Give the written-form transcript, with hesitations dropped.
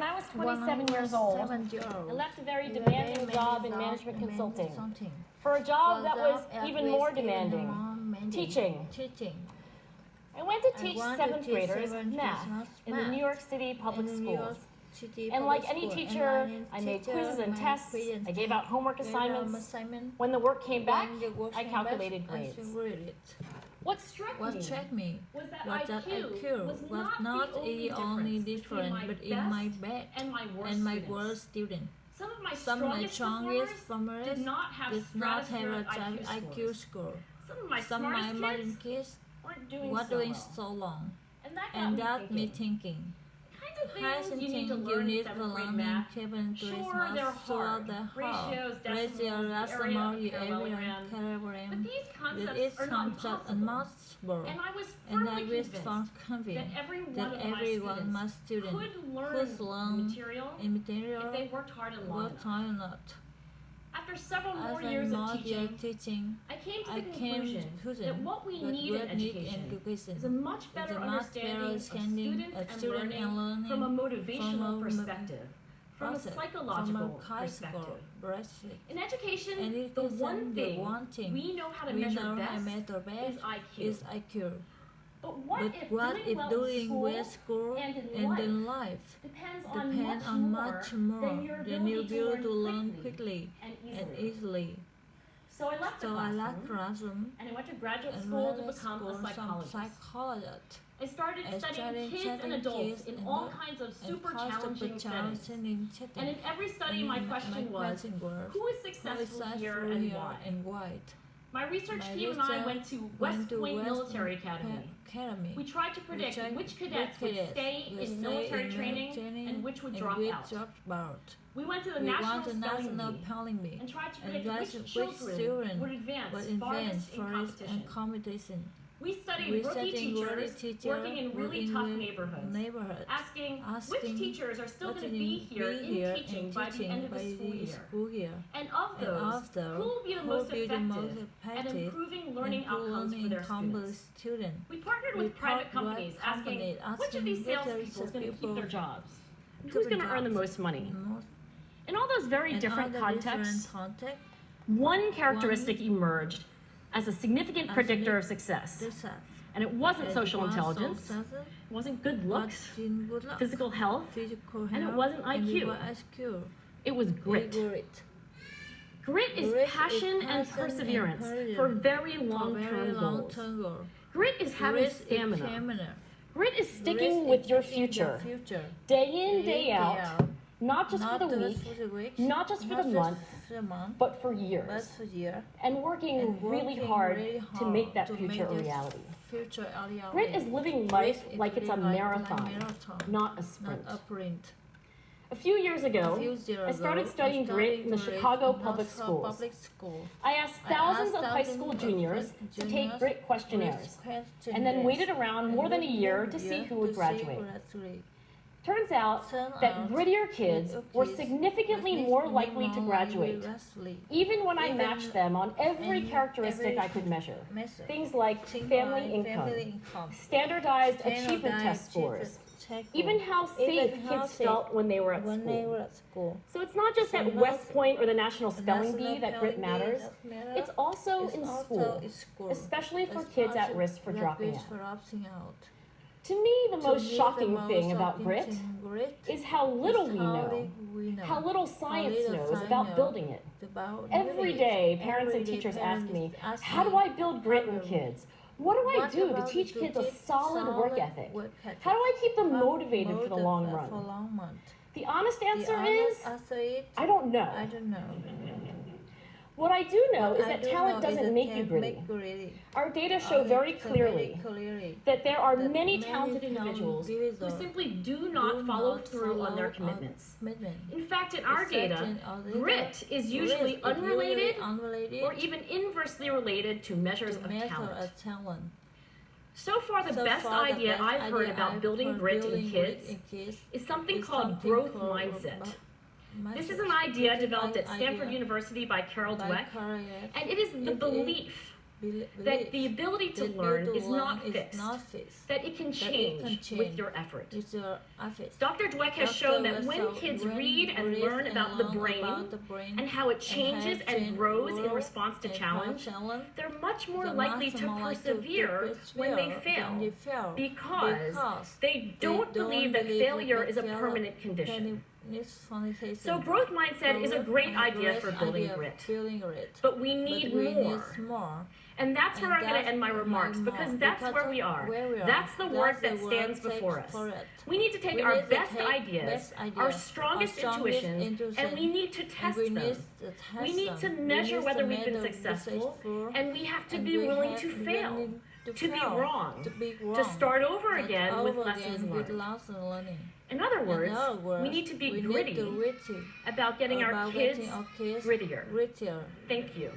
When I was 27 years old, I left a very demanding job in management consulting for a job that was even more demanding, teaching. I went to teach 7th graders math in the New York City public schools. And like any teacher, I made quizzes and tests, I gave out homework assignments. When the work came back, I calculated grades. What struck me was that IQ was not the only difference between my best and my worst student. Some of my strongest performers did not have a IQ score. Some of my modern kids were doing so long. And that got me thinking. Kinds of things you need to learn in 7th grade math. Sure, they're hard. Ratio, decimal, parallelogram. But these concepts are not impossible. And I was convinced that every one of my students could learn material if they worked hard and long enough. After several more years of teaching, I came to the conclusion that what we need in education is a much better understanding of student and learning from a motivational perspective, from a psychological perspective. In education, the one thing we know how to measure best is IQ. But what if doing well at school and in life depends on much more than your ability to learn quickly and easily? So I left classroom and I went to graduate school to become a psychologist. I started studying kids and adults in all kinds of super challenging settings. And in every study, my question was, who is successful here and why? My research team and I went to West Point Military Academy. We tried to predict which cadets would stay in military training and which would drop out. We went to the National Spelling Bee and tried to predict which children would advance farthest in competition. We studied rookie teachers working in really tough neighborhoods, asking which teachers are still going to be here in teaching by the end of the school year. And of those, who will be the most effective at improving learning outcomes for their students? We partnered with private companies, asking which of these salespeople is going to keep their jobs? And who's going to earn the most money? In all those very different contexts, one characteristic emerged as a significant predictor of success. And it wasn't social intelligence, it wasn't good looks, physical health, and it wasn't IQ. It was grit. Grit is passion and perseverance for very long-term goals. Grit is having stamina. Grit is sticking with your future, day in, day out, not just for the week, not just for the month, but for years, and working really hard to make that future a reality. Grit is living life like it's a marathon, not a sprint. A few years ago, I started studying grit in the Chicago public schools. I asked thousands of high school juniors to take grit questionnaires, and then waited around more than a year to see who would graduate. Turns out that grittier kids were significantly more likely to graduate, even when I matched them on every characteristic I could measure. Things like family income, standardized achievement test scores, even how safe kids felt when they were at school. So it's not just at West Point or the National Spelling Bee that grit matters, it's also in school, especially for kids at risk for dropping out. To me, the most shocking thing about grit is how little we know, how little science knows about building it. Every day, parents and teachers ask me, how do I build grit in kids? What do I do to teach kids a solid work ethic? How do I keep them motivated for the long run? The honest answer is, I don't know. What I do know is that talent doesn't make you gritty. Our data show very clearly that there are many talented individuals who simply do not follow through on their commitments. In fact, in our data, grit is usually unrelated or even inversely related to measures of talent. So far, the best idea I've heard about building grit in kids is something called growth mindset. This is an idea developed at Stanford University by Carol Dweck, and it is the belief that the ability to learn is not fixed, that it can change with your effort. Dr. Dweck has shown that when kids read and learn about the brain and how it changes and grows in response to challenge, they're much more likely to persevere when they fail, because they don't believe that failure is a permanent condition. So growth mindset is a great idea for building grit, but we need more. And that's where I'm going to end my remarks, because that's where we are. That's the work that stands before us. We need to take our best ideas, our strongest intuitions, and we need to test them. We need to measure whether we've been successful, and we have to be willing to fail, to be wrong, to start over again with lessons learned. In other words, we need to be gritty about getting our kids grittier. Thank you.